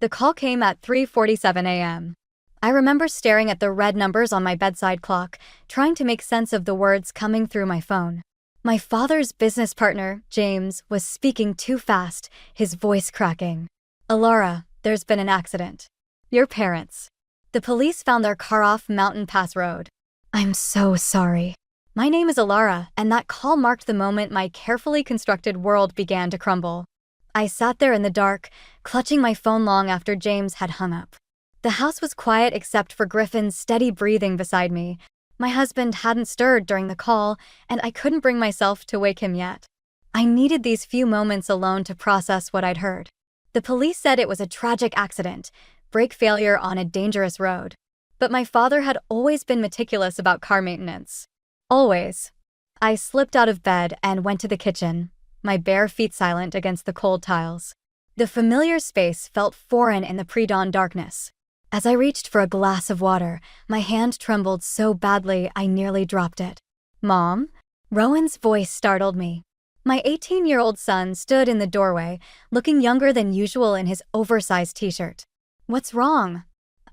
The call came at 3:47 a.m. I remember staring at the red numbers on my bedside clock, trying to make sense of the words coming through my phone. My father's business partner, James, was speaking too fast, his voice cracking. "Alara, there's been an accident. Your parents. The police found their car off Mountain Pass Road." "I'm so sorry." My name is Alara, and that call marked the moment my carefully constructed world began to crumble. I sat there in the dark, clutching my phone long after James had hung up. The house was quiet except for Griffin's steady breathing beside me. My husband hadn't stirred during the call, and I couldn't bring myself to wake him yet. I needed these few moments alone to process what I'd heard. The police said it was a tragic accident, brake failure on a dangerous road. But my father had always been meticulous about car maintenance. Always. I slipped out of bed and went to the kitchen, my bare feet silent against the cold tiles. The familiar space felt foreign in the pre-dawn darkness. As I reached for a glass of water, my hand trembled so badly I nearly dropped it. "Mom?" Rowan's voice startled me. My 18-year-old son stood in the doorway, looking younger than usual in his oversized t-shirt. "What's wrong?"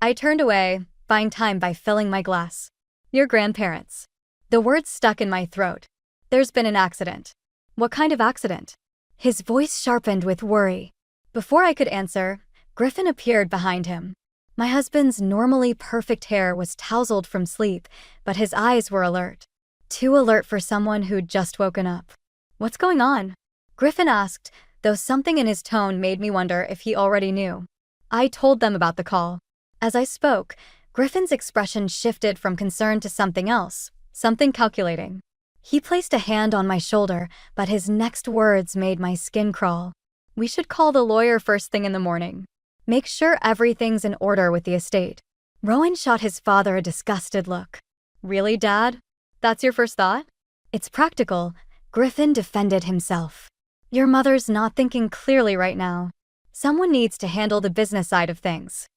I turned away, buying time by filling my glass. "Your grandparents." The words stuck in my throat. "There's been an accident." "What kind of accident?" His voice sharpened with worry. Before I could answer, Griffin appeared behind him. My husband's normally perfect hair was tousled from sleep, but his eyes were alert. Too alert for someone who'd just woken up. "What's going on?" Griffin asked, though something in his tone made me wonder if he already knew. I told them about the call. As I spoke, Griffin's expression shifted from concern to something else, something calculating. He placed a hand on my shoulder, but his next words made my skin crawl. "We should call the lawyer first thing in the morning. Make sure everything's in order with the estate." Rowan shot his father a disgusted look. "Really, Dad? That's your first thought?" "It's practical," Griffin defended himself. "Your mother's not thinking clearly right now. Someone needs to handle the business side of things."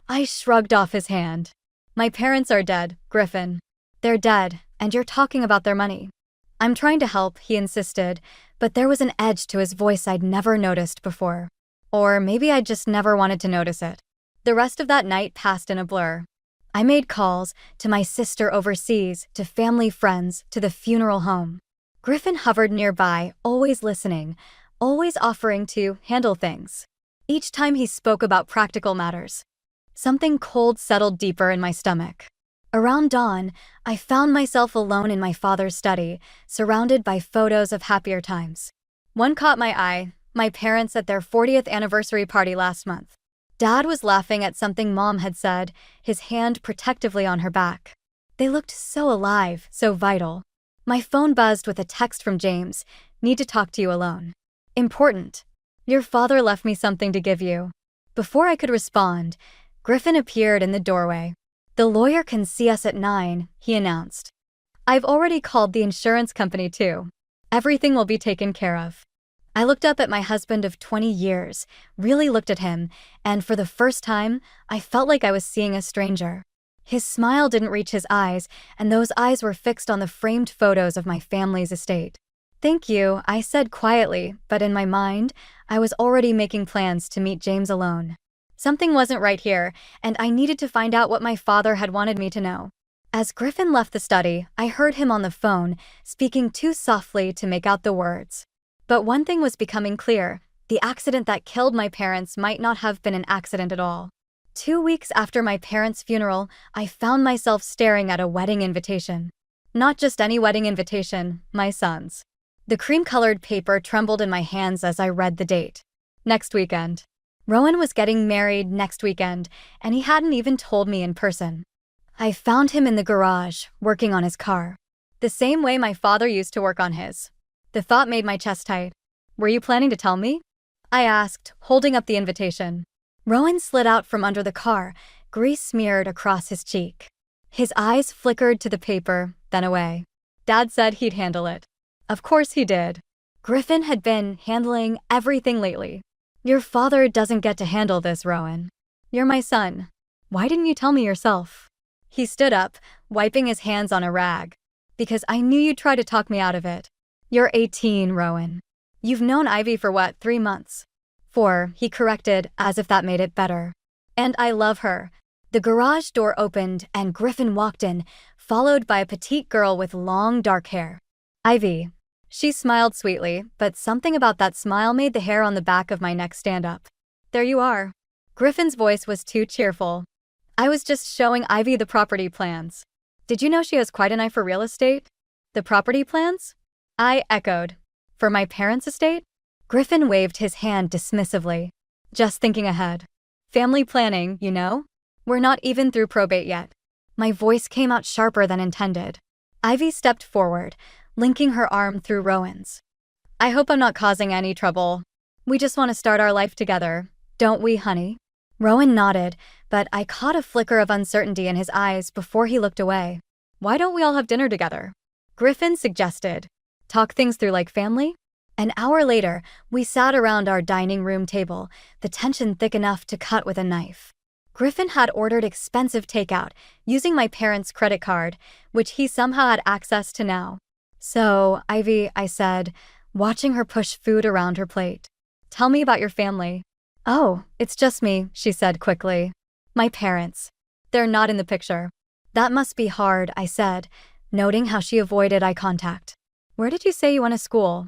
I shrugged off his hand. "My parents are dead, Griffin. They're dead, and you're talking about their money." "I'm trying to help," he insisted, but there was an edge to his voice I'd never noticed before. Or maybe I just never wanted to notice it. The rest of that night passed in a blur. I made calls to my sister overseas, to family friends, to the funeral home. Griffin hovered nearby, always listening, always offering to handle things. Each time he spoke about practical matters, something cold settled deeper in my stomach. Around dawn, I found myself alone in my father's study, surrounded by photos of happier times. One caught my eye. My parents at their 40th anniversary party last month. Dad was laughing at something Mom had said, his hand protectively on her back. They looked so alive, so vital. My phone buzzed with a text from James. "Need to talk to you alone." "Important. Your father left me something to give you." Before I could respond, Griffin appeared in the doorway. "The lawyer can see us at 9, he announced. "I've already called the insurance company too. Everything will be taken care of." I looked up at my husband of 20 years, really looked at him, and for the first time, I felt like I was seeing a stranger. His smile didn't reach his eyes, and those eyes were fixed on the framed photos of my family's estate. "Thank you," I said quietly, but in my mind, I was already making plans to meet James alone. Something wasn't right here, and I needed to find out what my father had wanted me to know. As Griffin left the study, I heard him on the phone, speaking too softly to make out the words. But one thing was becoming clear: the accident that killed my parents might not have been an accident at all. 2 weeks after my parents' funeral, I found myself staring at a wedding invitation. Not just any wedding invitation, my son's. The cream-colored paper trembled in my hands as I read the date. Next weekend. Rowan was getting married next weekend, and he hadn't even told me in person. I found him in the garage, working on his car. The same way my father used to work on his. The thought made my chest tight. "Were you planning to tell me?" I asked, holding up the invitation. Rowan slid out from under the car, grease smeared across his cheek. His eyes flickered to the paper, then away. "Dad said he'd handle it." Of course he did. Griffin had been handling everything lately. "Your father doesn't get to handle this, Rowan. You're my son. Why didn't you tell me yourself?" He stood up, wiping his hands on a rag. "Because I knew you'd try to talk me out of it. You're 18, Rowan. You've known Ivy for what, 3 months? 4, he corrected, as if that made it better. And I love her. The garage door opened and Griffin walked in, followed by a petite girl with long dark hair. Ivy. She smiled sweetly, but something about that smile made the hair on the back of my neck stand up. There you are. Griffin's voice was too cheerful. I was just showing Ivy the property plans. Did you know she has quite an eye for real estate? The property plans? I echoed. For my parents' estate? Griffin waved his hand dismissively. Just thinking ahead. Family planning, you know? We're not even through probate yet. My voice came out sharper than intended. Ivy stepped forward, linking her arm through Rowan's. I hope I'm not causing any trouble. We just want to start our life together, don't we, honey? Rowan nodded, but I caught a flicker of uncertainty in his eyes before he looked away. Why don't we all have dinner together? Griffin suggested. Talk things through like family? An hour later, we sat around our dining room table, the tension thick enough to cut with a knife. Griffin had ordered expensive takeout, using my parents' credit card, which he somehow had access to now. So, Ivy, I said, watching her push food around her plate. Tell me about your family. Oh, it's just me, she said quickly. My parents. They're not in the picture. That must be hard, I said, noting how she avoided eye contact. Where did you say you went to school?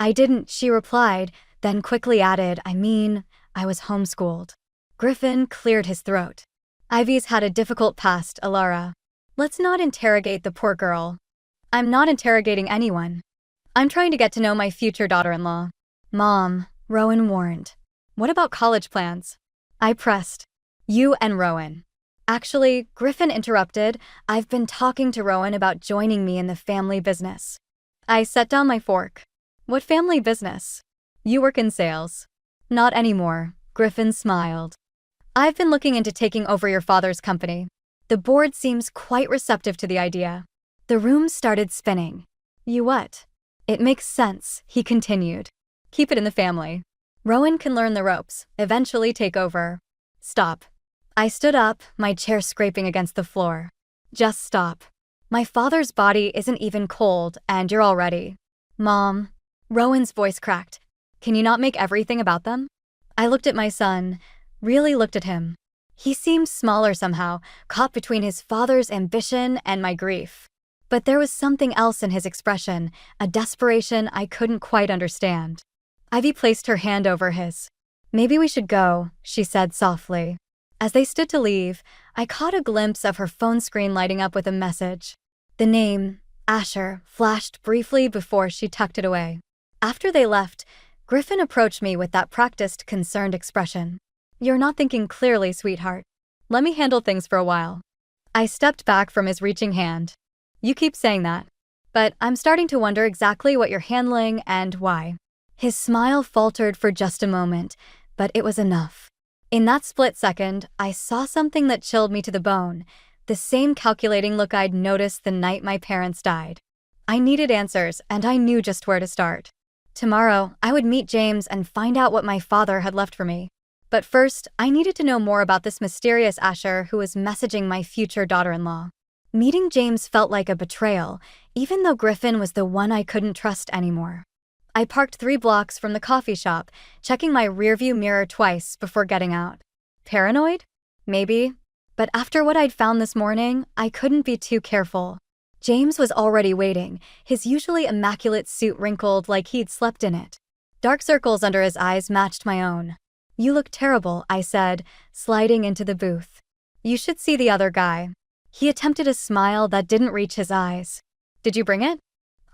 I didn't, she replied, then quickly added, I was homeschooled. Griffin cleared his throat. Ivy's had a difficult past, Alara. Let's not interrogate the poor girl. I'm not interrogating anyone. I'm trying to get to know my future daughter-in-law. Mom, Rowan warned. What about college plans? I pressed. You and Rowan. Actually, Griffin interrupted. I've been talking to Rowan about joining me in the family business. I set down my fork. What family business? You work in sales. Not anymore, Griffin smiled. I've been looking into taking over your father's company. The board seems quite receptive to the idea. The room started spinning. You what? It makes sense, he continued. Keep it in the family. Rowan can learn the ropes, eventually take over. Stop. I stood up, my chair scraping against the floor. Just stop. My father's body isn't even cold, and you're already. Mom. Rowan's voice cracked. Can you not make everything about them? I looked at my son, really looked at him. He seemed smaller somehow, caught between his father's ambition and my grief. But there was something else in his expression, a desperation I couldn't quite understand. Ivy placed her hand over his. Maybe we should go, she said softly. As they stood to leave, I caught a glimpse of her phone screen lighting up with a message. The name, Asher, flashed briefly before she tucked it away. After they left, Griffin approached me with that practiced, concerned expression. You're not thinking clearly, sweetheart. Let me handle things for a while. I stepped back from his reaching hand. You keep saying that, but I'm starting to wonder exactly what you're handling and why. His smile faltered for just a moment, but it was enough. In that split second, I saw something that chilled me to the bone, the same calculating look I'd noticed the night my parents died. I needed answers, and I knew just where to start. Tomorrow, I would meet James and find out what my father had left for me. But first, I needed to know more about this mysterious Asher who was messaging my future daughter-in-law. Meeting James felt like a betrayal, even though Griffin was the one I couldn't trust anymore. I parked 3 blocks from the coffee shop, checking my rearview mirror twice before getting out. Paranoid? Maybe. But after what I'd found this morning, I couldn't be too careful. James was already waiting, his usually immaculate suit wrinkled like he'd slept in it. Dark circles under his eyes matched my own. You look terrible, I said, sliding into the booth. You should see the other guy. He attempted a smile that didn't reach his eyes. Did you bring it?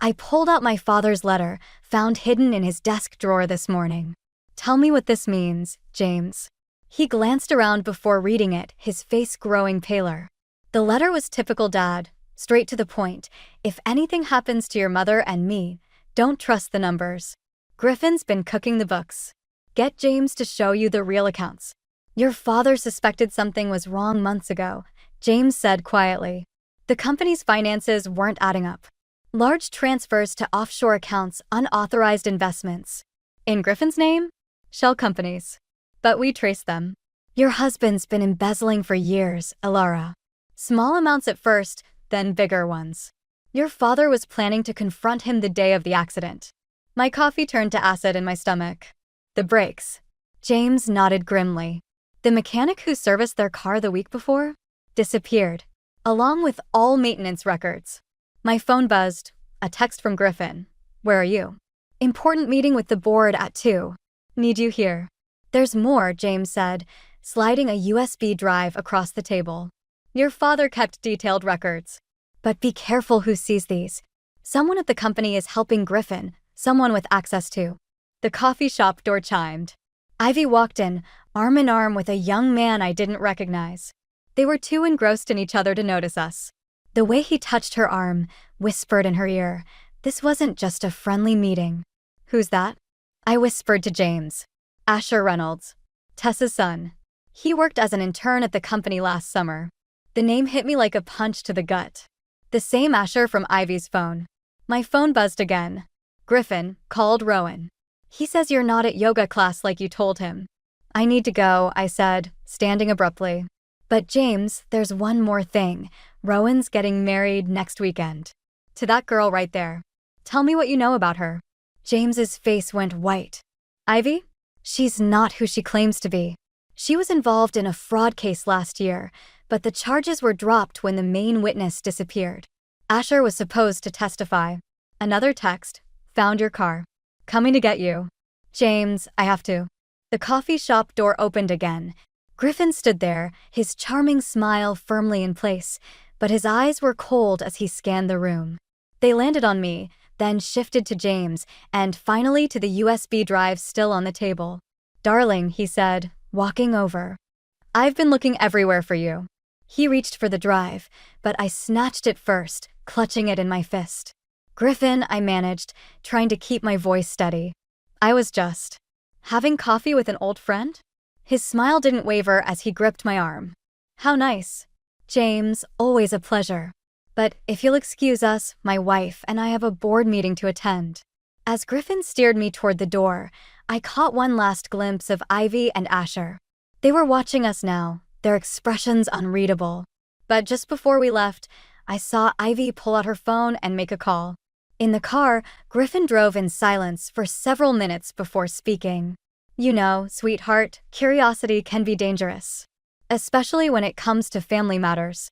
I pulled out my father's letter, found hidden in his desk drawer this morning. Tell me what this means, James. He glanced around before reading it, his face growing paler. The letter was typical Dad, straight to the point. If anything happens to your mother and me, don't trust the numbers. Griffin's been cooking the books. Get James to show you the real accounts. Your father suspected something was wrong months ago, James said quietly. The company's finances weren't adding up. Large transfers to offshore accounts, unauthorized investments. In Griffin's name? Shell companies. But we traced them. Your husband's been embezzling for years, Alara. Small amounts at first, then bigger ones. Your father was planning to confront him the day of the accident. My coffee turned to acid in my stomach. The brakes. James nodded grimly. The mechanic who serviced their car the week before disappeared, along with all maintenance records. My phone buzzed. A text from Griffin. Where are you? Important meeting with the board at 2. Need you here. There's more, James said, sliding a USB drive across the table. Your father kept detailed records. But be careful who sees these. Someone at the company is helping Griffin, someone with access to. The coffee shop door chimed. Ivy walked in, arm in arm with a young man I didn't recognize. They were too engrossed in each other to notice us. The way he touched her arm, whispered in her ear, this wasn't just a friendly meeting. Who's that? I whispered to James. Asher Reynolds. Tessa's son. He worked as an intern at the company last summer. The name hit me like a punch to the gut. The same Asher from Ivy's phone. My phone buzzed again. Griffin called Rowan. He says you're not at yoga class like you told him. I need to go, I said, standing abruptly. But James, there's one more thing. Rowan's getting married next weekend. To that girl right there. Tell me what you know about her. James's face went white. Ivy? She's not who she claims to be. She was involved in a fraud case last year, but the charges were dropped when the main witness disappeared. Asher was supposed to testify. Another text. Found your car. Coming to get you. James, I have to. The coffee shop door opened again. Griffin stood there, his charming smile firmly in place, but his eyes were cold as he scanned the room. They landed on me, then shifted to James, and finally to the USB drive still on the table. Darling, he said, walking over. I've been looking everywhere for you. He reached for the drive, but I snatched it first, clutching it in my fist. Griffin, I managed, trying to keep my voice steady. I was just having coffee with an old friend? His smile didn't waver as he gripped my arm. How nice. James, always a pleasure. But if you'll excuse us, my wife and I have a board meeting to attend. As Griffin steered me toward the door, I caught one last glimpse of Ivy and Asher. They were watching us now, their expressions unreadable. But just before we left, I saw Ivy pull out her phone and make a call. In the car, Griffin drove in silence for several minutes before speaking. You know, sweetheart, curiosity can be dangerous. Especially when it comes to family matters.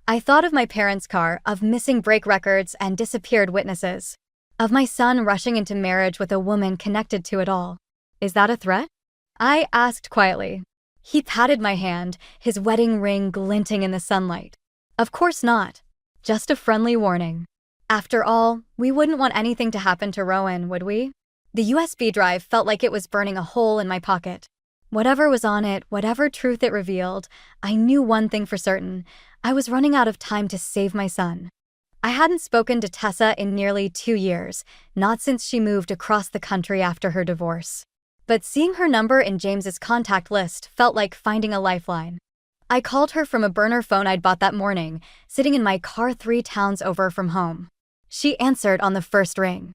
I thought of my parents' car, of missing brake records and disappeared witnesses. Of my son rushing into marriage with a woman connected to it all. Is that a threat? I asked quietly. He patted my hand, his wedding ring glinting in the sunlight. Of course not. Just a friendly warning. After all, we wouldn't want anything to happen to Rowan, would we? The USB drive felt like it was burning a hole in my pocket. Whatever was on it, whatever truth it revealed, I knew one thing for certain. I was running out of time to save my son. I hadn't spoken to Tessa in nearly 2 years, not since she moved across the country after her divorce. But seeing her number in James's contact list felt like finding a lifeline. I called her from a burner phone I'd bought that morning, sitting in my car 3 towns over from home. She answered on the first ring.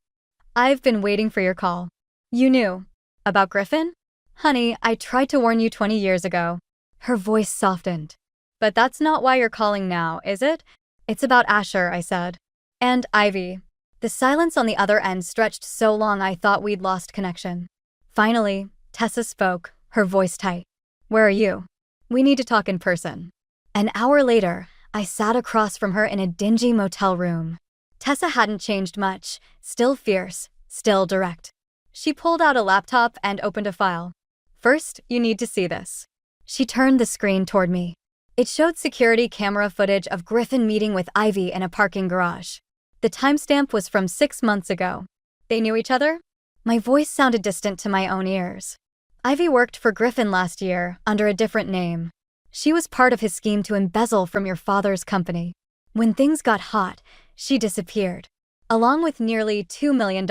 I've been waiting for your call. You knew. About Griffin? Honey, I tried to warn you 20 years ago. Her voice softened. But that's not why you're calling now, is it? It's about Asher, I said. And Ivy. The silence on the other end stretched so long I thought we'd lost connection. Finally, Tessa spoke, her voice tight. Where are you? We need to talk in person. An hour later, I sat across from her in a dingy motel room. Tessa hadn't changed much, still fierce, still direct. She pulled out a laptop and opened a file. First, you need to see this. She turned the screen toward me. It showed security camera footage of Griffin meeting with Ivy in a parking garage. The timestamp was from 6 months ago. They knew each other? My voice sounded distant to my own ears. Ivy worked for Griffin last year, under a different name. She was part of his scheme to embezzle from your father's company. When things got hot, she disappeared, along with nearly $2 million.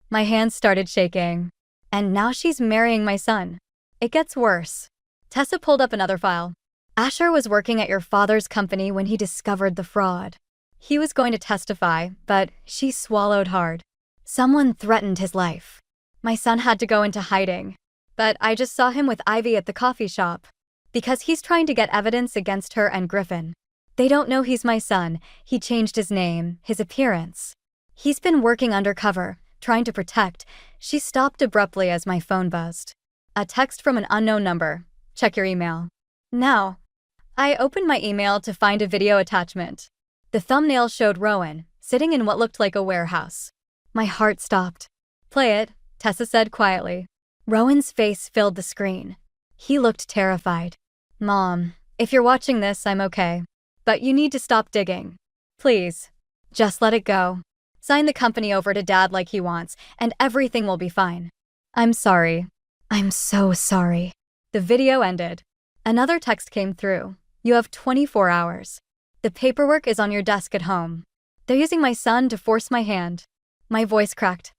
My hands started shaking. And now she's marrying my son. It gets worse. Tessa pulled up another file. Asher was working at your father's company when he discovered the fraud. He was going to testify, but she swallowed hard. Someone threatened his life. My son had to go into hiding. But I just saw him with Ivy at the coffee shop. Because he's trying to get evidence against her and Griffin. They don't know he's my son. He changed his name, his appearance. He's been working undercover, trying to protect. She stopped abruptly as my phone buzzed. A text from an unknown number. Check your email. Now, I opened my email to find a video attachment. The thumbnail showed Rowan, sitting in what looked like a warehouse. My heart stopped. "Play it," Tessa said quietly. Rowan's face filled the screen. He looked terrified. "Mom, if you're watching this, I'm okay. But you need to stop digging. Please. Just let it go. Sign the company over to Dad like he wants, and everything will be fine. I'm sorry. I'm so sorry." The video ended. Another text came through. "You have 24 hours. The paperwork is on your desk at home. They're using my son to force my hand." My voice cracked.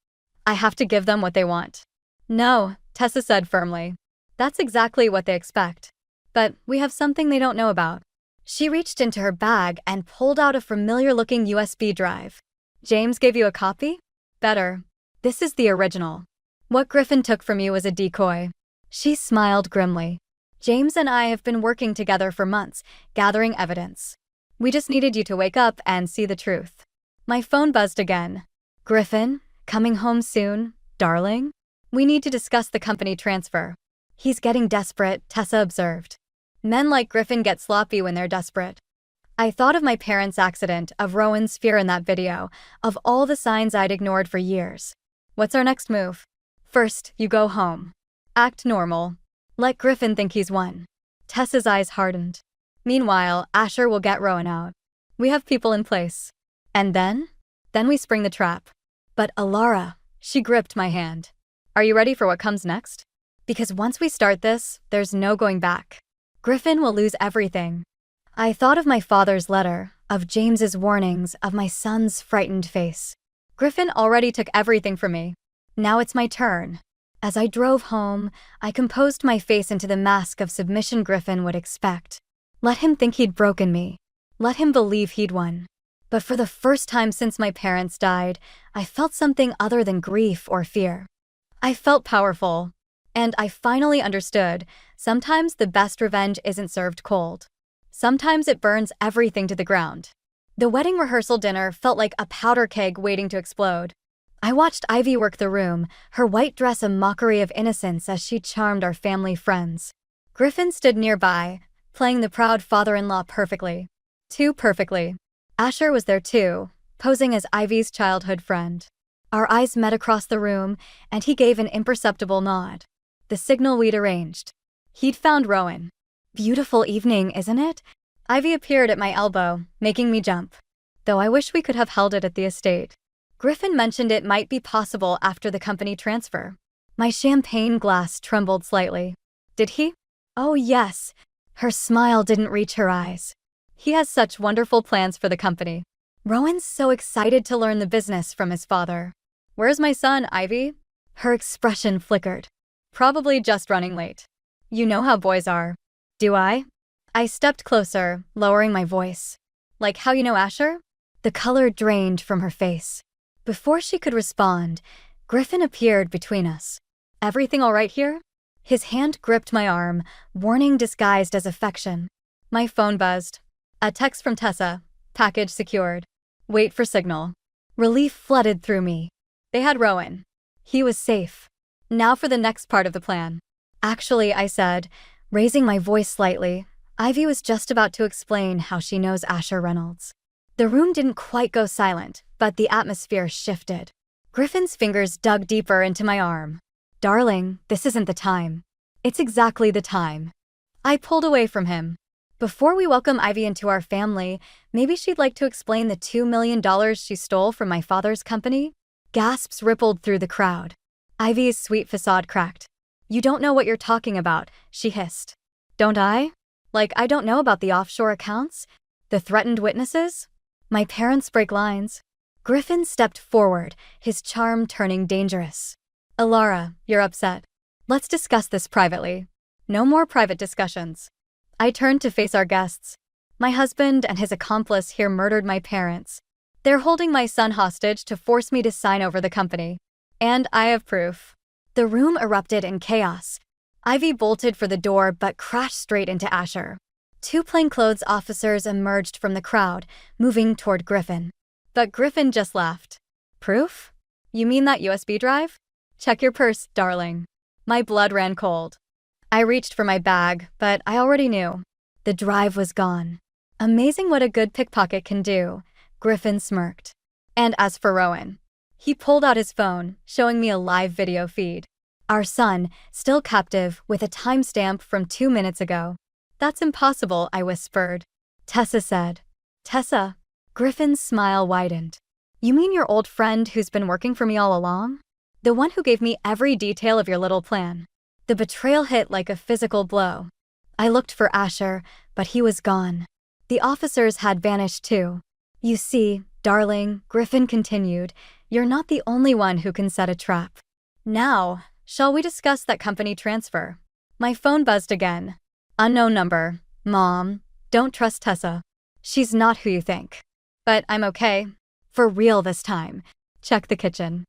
"I have to give them what they want." "No," Tessa said firmly. "That's exactly what they expect. But we have something they don't know about." She reached into her bag and pulled out a familiar-looking USB drive. "James gave you a copy? Better. This is the original. What Griffin took from you was a decoy." She smiled grimly. "James and I have been working together for months, gathering evidence. We just needed you to wake up and see the truth." My phone buzzed again. "Griffin, coming home soon, darling? We need to discuss the company transfer." "He's getting desperate," Tessa observed. "Men like Griffin get sloppy when they're desperate." I thought of my parents' accident, of Rowan's fear in that video, of all the signs I'd ignored for years. "What's our next move?" "First, you go home. Act normal. Let Griffin think he's won." Tessa's eyes hardened. "Meanwhile, Asher will get Rowan out. We have people in place. And then? Then we spring the trap." "But Alara," she gripped my hand. "Are you ready for what comes next? Because once we start this, there's no going back. Griffin will lose everything." I thought of my father's letter, of James's warnings, of my son's frightened face. Griffin already took everything from me. Now it's my turn. As I drove home, I composed my face into the mask of submission Griffin would expect. Let him think he'd broken me. Let him believe he'd won. But for the first time since my parents died, I felt something other than grief or fear. I felt powerful. And I finally understood, sometimes the best revenge isn't served cold. Sometimes it burns everything to the ground. The wedding rehearsal dinner felt like a powder keg waiting to explode. I watched Ivy work the room, her white dress a mockery of innocence as she charmed our family friends. Griffin stood nearby, playing the proud father-in-law perfectly. Too perfectly. Asher was there too, posing as Ivy's childhood friend. Our eyes met across the room, and he gave an imperceptible nod. The signal we'd arranged. He'd found Rowan. "Beautiful evening, isn't it?" Ivy appeared at my elbow, making me jump. Though I wish we could have held it at the estate. Griffin mentioned it might be possible after the company transfer. My champagne glass trembled slightly. "Did he?" "Oh yes." Her smile didn't reach her eyes. "He has such wonderful plans for the company. Rowan's so excited to learn the business from his father." "Where's my son, Ivy?" Her expression flickered. "Probably just running late. You know how boys are." "Do I?" I stepped closer, lowering my voice. "Like how you know Asher?" The color drained from her face. Before she could respond, Griffin appeared between us. "Everything all right here?" His hand gripped my arm, warning disguised as affection. My phone buzzed. A text from Tessa. "Package secured. Wait for signal." Relief flooded through me. They had Rowan. He was safe. Now for the next part of the plan. "Actually," I said, raising my voice slightly, Ivy was just about to explain how she knows Asher Reynolds. The room didn't quite go silent, but the atmosphere shifted. Griffin's fingers dug deeper into my arm. "Darling, this isn't the time." "It's exactly the time." I pulled away from him. "Before we welcome Ivy into our family, maybe she'd like to explain the $2 million she stole from my father's company?" Gasps rippled through the crowd. Ivy's sweet facade cracked. "You don't know what you're talking about," she hissed. "Don't I? Like I don't know about the offshore accounts? The threatened witnesses? My parents break lines." Griffin stepped forward, his charm turning dangerous. "Alara, you're upset. Let's discuss this privately. No more private discussions." I turned to face our guests. "My husband and his accomplice here murdered my parents. They're holding my son hostage to force me to sign over the company. And I have proof." The room erupted in chaos. Ivy bolted for the door but crashed straight into Asher. Two plainclothes officers emerged from the crowd, moving toward Griffin. But Griffin just laughed. "Proof? You mean that USB drive? Check your purse, darling." My blood ran cold. I reached for my bag, but I already knew. The drive was gone. Amazing what a good pickpocket can do, Griffin smirked. And as for Rowan, he pulled out his phone, showing me a live video feed. Our son, still captive, with a timestamp from 2 minutes ago. That's impossible, I whispered. Tessa said. Tessa? Griffin's smile widened. You mean your old friend who's been working for me all along? The one who gave me every detail of your little plan. The betrayal hit like a physical blow. I looked for Asher, but he was gone. The officers had vanished too. You see, darling, Griffin continued, you're not the only one who can set a trap. Now, shall we discuss that company transfer? My phone buzzed again. Unknown number. Mom, don't trust Tessa. She's not who you think. But I'm okay. For real this time. Check the kitchen.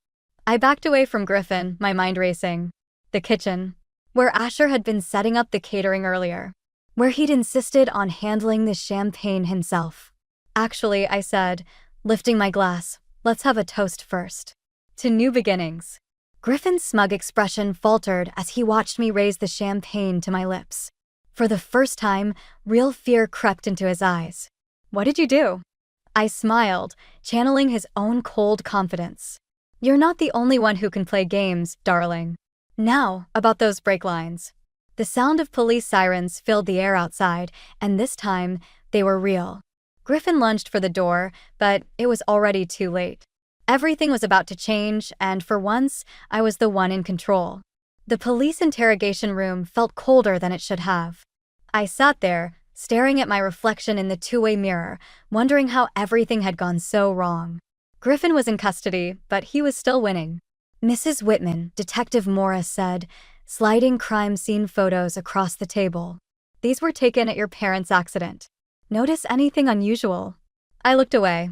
I backed away from Griffin, my mind racing. The kitchen, where Asher had been setting up the catering earlier, where he'd insisted on handling the champagne himself. Actually, I said, lifting my glass, let's have a toast first. To new beginnings. Griffin's smug expression faltered as he watched me raise the champagne to my lips. For the first time, real fear crept into his eyes. What did you do? I smiled, channeling his own cold confidence. You're not the only one who can play games, darling. Now, about those brake lines. The sound of police sirens filled the air outside, and this time, they were real. Griffin lunged for the door, but it was already too late. Everything was about to change, and for once, I was the one in control. The police interrogation room felt colder than it should have. I sat there, staring at my reflection in the two-way mirror, wondering how everything had gone so wrong. Griffin was in custody, but he was still winning. Mrs. Whitman, Detective Morris said, sliding crime scene photos across the table. These were taken at your parents' accident. Notice anything unusual? I looked away.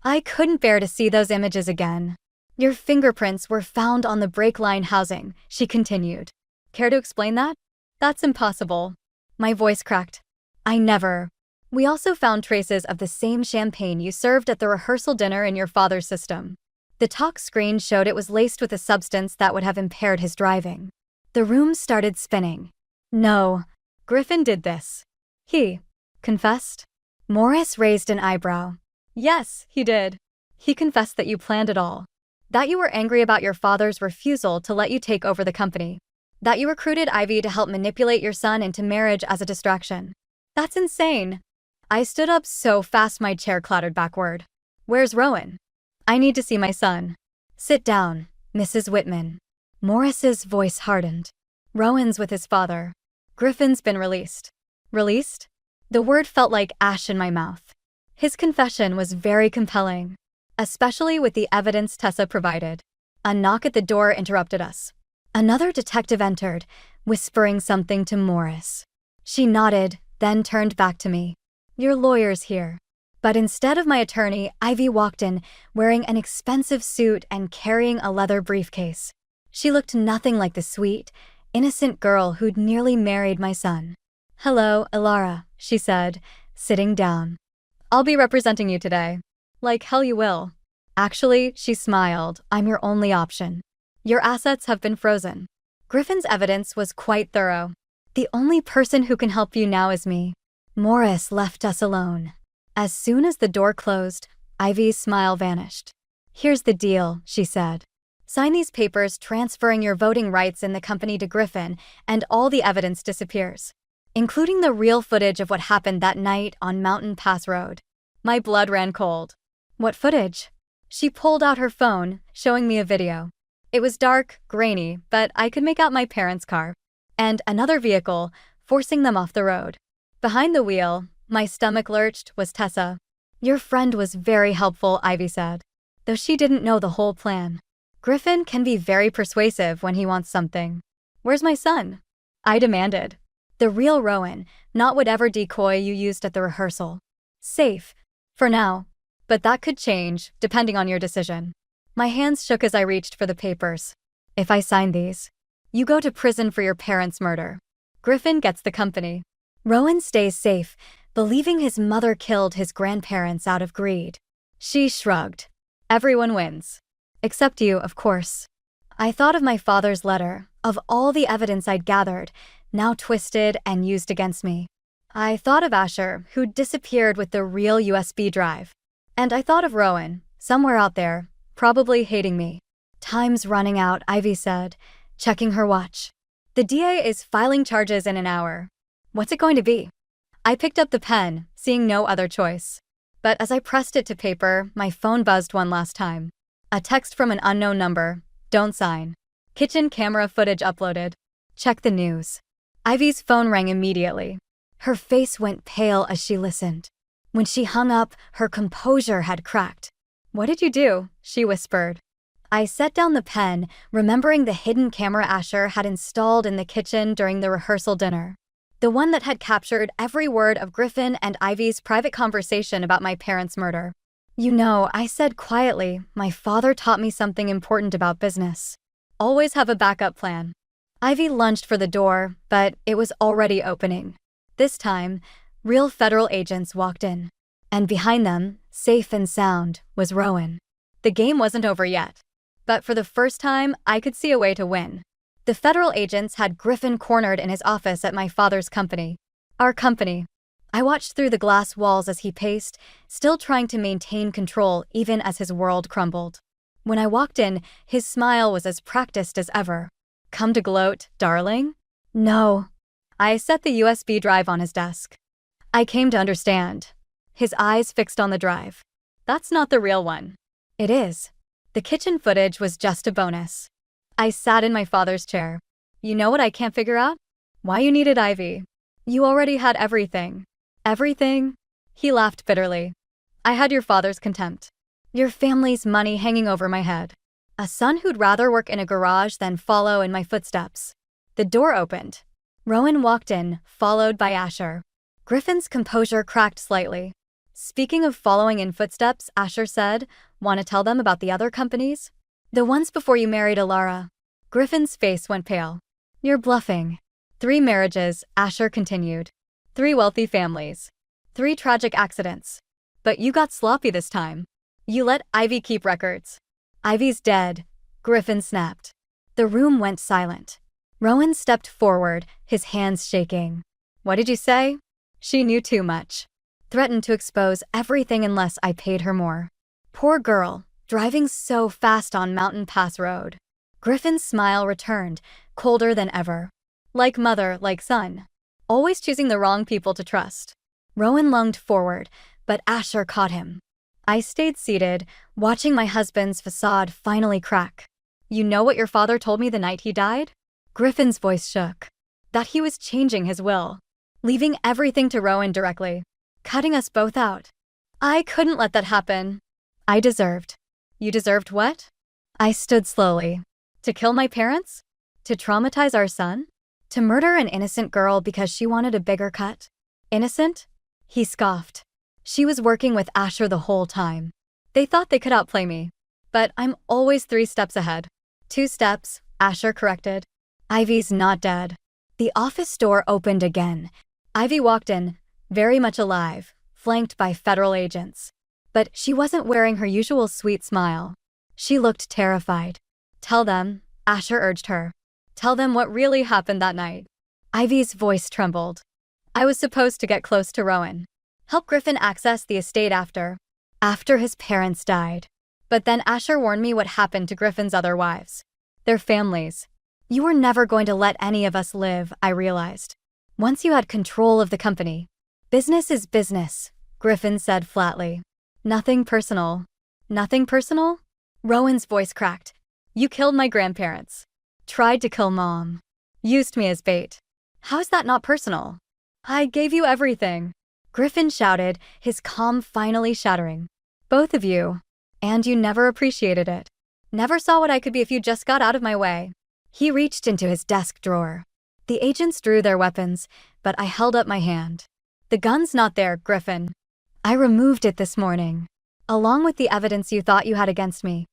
I couldn't bear to see those images again. Your fingerprints were found on the brake line housing, she continued. Care to explain that? That's impossible. My voice cracked. I never. We also found traces of the same champagne you served at the rehearsal dinner in your father's system. The talk screen showed it was laced with a substance that would have impaired his driving. The room started spinning. No, Griffin did this. He confessed? Morris raised an eyebrow. Yes, he did. He confessed that you planned it all. That you were angry about your father's refusal to let you take over the company. That you recruited Ivy to help manipulate your son into marriage as a distraction. That's insane. I stood up so fast my chair clattered backward. Where's Rowan? I need to see my son. Sit down, Mrs. Whitman. Morris's voice hardened. Rowan's with his father. Griffin's been released. Released? The word felt like ash in my mouth. His confession was very compelling, especially with the evidence Tessa provided. A knock at the door interrupted us. Another detective entered, whispering something to Morris. She nodded, then turned back to me. Your lawyer's here. But instead of my attorney, Ivy walked in, wearing an expensive suit and carrying a leather briefcase. She looked nothing like the sweet, innocent girl who'd nearly married my son. Hello, Ilara, she said, sitting down. I'll be representing you today. Like hell you will. Actually, she smiled, I'm your only option. Your assets have been frozen. Griffin's evidence was quite thorough. The only person who can help you now is me. Morris left us alone. As soon as the door closed, Ivy's smile vanished. Here's the deal, she said. Sign these papers transferring your voting rights in the company to Griffin, and all the evidence disappears, including the real footage of what happened that night on Mountain Pass Road. My blood ran cold. What footage? She pulled out her phone, showing me a video. It was dark, grainy, but I could make out my parents' car. And another vehicle, forcing them off the road. Behind the wheel, my stomach lurched, was Tessa. Your friend was very helpful, Ivy said. Though she didn't know the whole plan. Griffin can be very persuasive when he wants something. Where's my son? I demanded. The real Rowan, not whatever decoy you used at the rehearsal. Safe. For now. But that could change, depending on your decision. My hands shook as I reached for the papers. If I sign these, you go to prison for your parents' murder. Griffin gets the company. Rowan stays safe, believing his mother killed his grandparents out of greed. She shrugged. Everyone wins. Except you, of course. I thought of my father's letter, of all the evidence I'd gathered, now twisted and used against me. I thought of Asher, who'd disappeared with the real USB drive. And I thought of Rowan, somewhere out there, probably hating me. "Time's running out," Ivy said, checking her watch. "The DA is filing charges in an hour. What's it going to be?" I picked up the pen, seeing no other choice. But as I pressed it to paper, my phone buzzed one last time. A text from an unknown number. "Don't sign. Kitchen camera footage uploaded. Check the news." Ivy's phone rang immediately. Her face went pale as she listened. When she hung up, her composure had cracked. "What did you do?" she whispered. I set down the pen, remembering the hidden camera Asher had installed in the kitchen during the rehearsal dinner. The one that had captured every word of Griffin and Ivy's private conversation about my parents' murder. "You know," I said quietly, "my father taught me something important about business. Always have a backup plan." Ivy lunged for the door, but it was already opening. This time, real federal agents walked in. And behind them, safe and sound, was Rowan. The game wasn't over yet. But for the first time, I could see a way to win. The federal agents had Griffin cornered in his office at my father's company. Our company. I watched through the glass walls as he paced, still trying to maintain control even as his world crumbled. When I walked in, his smile was as practiced as ever. "Come to gloat, darling?" "No." I set the USB drive on his desk. "I came to understand." His eyes fixed on the drive. "That's not the real one." "It is." The kitchen footage was just a bonus. I sat in my father's chair. "You know what I can't figure out? Why you needed Ivy. You already had everything." "Everything?" He laughed bitterly. "I had your father's contempt. Your family's money hanging over my head. A son who'd rather work in a garage than follow in my footsteps." The door opened. Rowan walked in, followed by Asher. Griffin's composure cracked slightly. "Speaking of following in footsteps," Asher said, "want to tell them about the other companies? The ones before you married Alara." Griffin's face went pale. "You're bluffing." 3 marriages, Asher continued. 3 wealthy families. 3 tragic accidents. But you got sloppy this time. You let Ivy keep records. "Ivy's dead," Griffin snapped. The room went silent. Rowan stepped forward, his hands shaking. "What did you say?" She knew too much. Threatened to expose everything unless I paid her more. Poor girl, driving so fast on Mountain Pass Road. Griffin's smile returned, colder than ever. Like mother, like son. Always choosing the wrong people to trust. Rowan lunged forward, but Asher caught him. I stayed seated, watching my husband's facade finally crack. "You know what your father told me the night he died?" Griffin's voice shook. "That he was changing his will. Leaving everything to Rowan directly. Cutting us both out. I couldn't let that happen. I deserved." "You deserved what?" I stood slowly. "To kill my parents? To traumatize our son? To murder an innocent girl because she wanted a bigger cut? Innocent?" He scoffed. "She was working with Asher the whole time. They thought they could outplay me. But I'm always 3 steps ahead." "2 steps," Asher corrected. "Ivy's not dead." The office door opened again. Ivy walked in, very much alive, flanked by federal agents. But she wasn't wearing her usual sweet smile. She looked terrified. "Tell them," Asher urged her. "Tell them what really happened that night." Ivy's voice trembled. "I was supposed to get close to Rowan. Help Griffin access the estate after his parents died. But then Asher warned me what happened to Griffin's other wives. Their families. You were never going to let any of us live, I realized. Once you had control of the company. Business is business," Griffin said flatly. "Nothing personal." "Nothing personal?" Rowan's voice cracked. "You killed my grandparents. Tried to kill Mom. Used me as bait. How is that not personal? I gave you everything," Griffin shouted, his calm finally shattering. "Both of you. And you never appreciated it. Never saw what I could be if you just got out of my way." He reached into his desk drawer. The agents drew their weapons, but I held up my hand. "The gun's not there, Griffin. I removed it this morning. Along with the evidence you thought you had against me."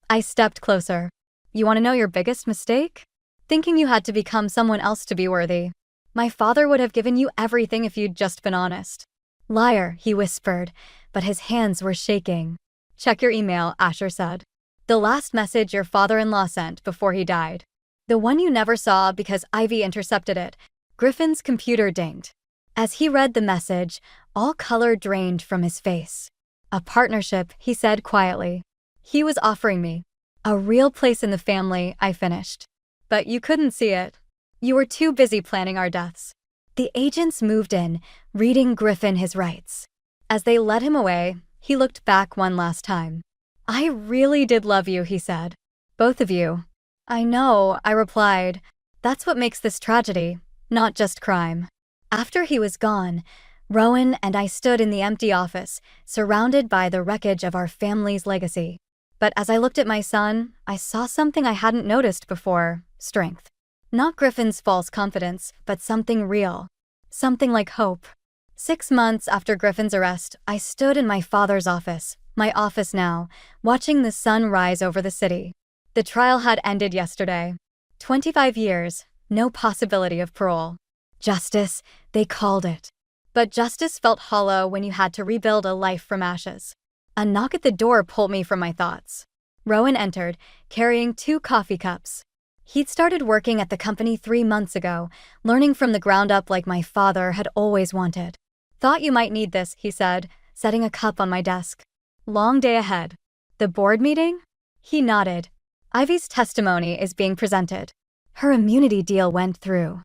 I stepped closer. "You want to know your biggest mistake? Thinking you had to become someone else to be worthy. My father would have given you everything if you'd just been honest." "Liar," he whispered, but his hands were shaking. "Check your email," Asher said. The last message your father-in-law sent before he died. The one you never saw because Ivy intercepted it. Griffin's computer dinged. As he read the message, all color drained from his face. A partnership, he said quietly. He was offering me. A real place in the family, I finished. But you couldn't see it. You were too busy planning our deaths. The agents moved in, reading Griffin his rights. As they led him away, he looked back one last time. I really did love you, he said. Both of you. I know, I replied. That's what makes this tragedy, not just crime. After he was gone, Rowan and I stood in the empty office, surrounded by the wreckage of our family's legacy. But as I looked at my son, I saw something I hadn't noticed before: strength. Not Griffin's false confidence, but something real. Something like hope. 6 months after Griffin's arrest, I stood in my father's office, my office now, watching the sun rise over the city. The trial had ended yesterday. 25 years, no possibility of parole. Justice, they called it. But justice felt hollow when you had to rebuild a life from ashes. A knock at the door pulled me from my thoughts. Rowan entered, carrying 2 coffee cups. He'd started working at the company 3 months ago, learning from the ground up like my father had always wanted. Thought you might need this, he said, setting a cup on my desk. Long day ahead. The board meeting? He nodded. Ivy's testimony is being presented. Her immunity deal went through.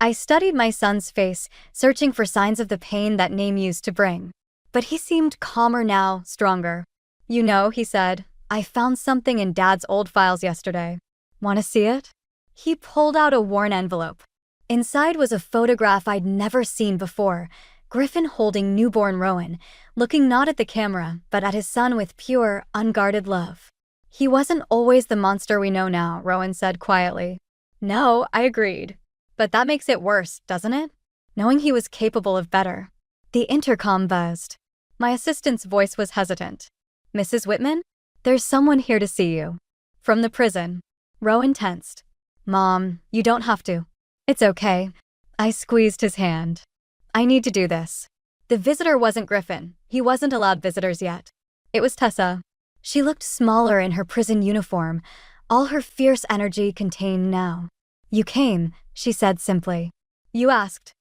I studied my son's face, searching for signs of the pain that name used to bring. But he seemed calmer now, stronger. You know, he said, I found something in Dad's old files yesterday. Want to see it? He pulled out a worn envelope. Inside was a photograph I'd never seen before. Griffin holding newborn Rowan, looking not at the camera, but at his son with pure, unguarded love. He wasn't always the monster we know now, Rowan said quietly. No, I agreed. But that makes it worse, doesn't it? Knowing he was capable of better. The intercom buzzed. My assistant's voice was hesitant. Mrs. Whitman? There's someone here to see you. From the prison. Rowan tensed. Mom, you don't have to. It's okay. I squeezed his hand. I need to do this. The visitor wasn't Griffin. He wasn't allowed visitors yet. It was Tessa. She looked smaller in her prison uniform, all her fierce energy contained now. You came, she said simply. You asked.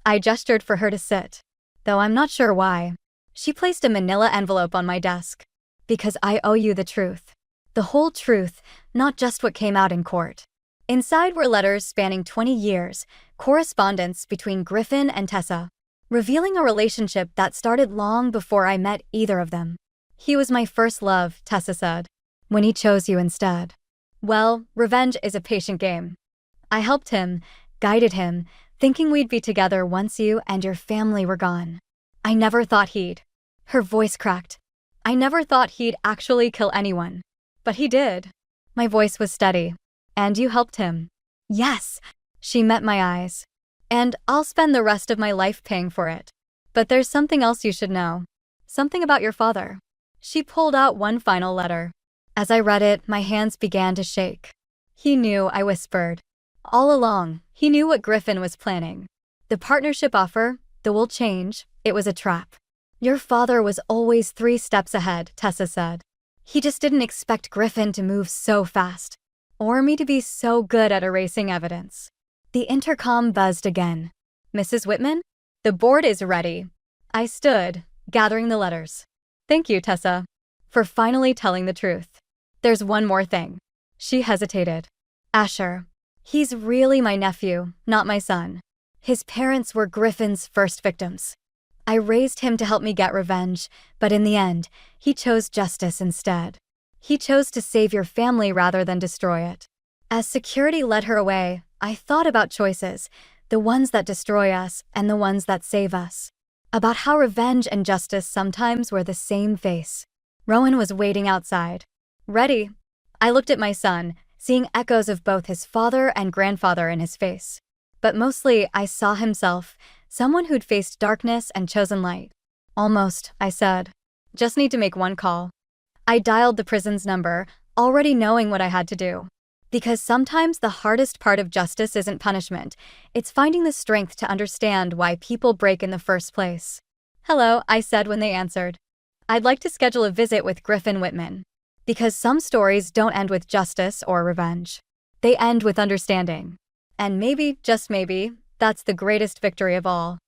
I gestured for her to sit, though I'm not sure why. She placed a manila envelope on my desk. Because I owe you the truth. The whole truth, not just what came out in court. Inside were letters spanning 20 years, correspondence between Griffin and Tessa, revealing a relationship that started long before I met either of them. He was my first love, Tessa said, when he chose you instead. Well, revenge is a patient game. I helped him, guided him, thinking we'd be together once you and your family were gone. I never thought he'd. Her voice cracked. I never thought he'd actually kill anyone. But he did. My voice was steady. And you helped him. Yes, she met my eyes. And I'll spend the rest of my life paying for it. But there's something else you should know. Something about your father. She pulled out one final letter. As I read it, my hands began to shake. He knew, I whispered. All along, he knew what Griffin was planning. The partnership offer, the will change, it was a trap. Your father was always 3 steps ahead, Tessa said. He just didn't expect Griffin to move so fast. Or me to be so good at erasing evidence. The intercom buzzed again. Mrs. Whitman? The board is ready. I stood, gathering the letters. Thank you, Tessa, for finally telling the truth. There's one more thing. She hesitated. Asher. He's really my nephew, not my son. His parents were Griffin's first victims. I raised him to help me get revenge, but in the end, he chose justice instead. He chose to save your family rather than destroy it. As security led her away, I thought about choices, the ones that destroy us and the ones that save us. About how revenge and justice sometimes wear the same face. Rowan was waiting outside. Ready? I looked at my son, seeing echoes of both his father and grandfather in his face. But mostly, I saw himself, someone who'd faced darkness and chosen light. Almost, I said. Just need to make one call. I dialed the prison's number, already knowing what I had to do. Because sometimes the hardest part of justice isn't punishment, it's finding the strength to understand why people break in the first place. Hello, I said when they answered. I'd like to schedule a visit with Griffin Whitman. Because some stories don't end with justice or revenge. They end with understanding. And maybe, just maybe, that's the greatest victory of all.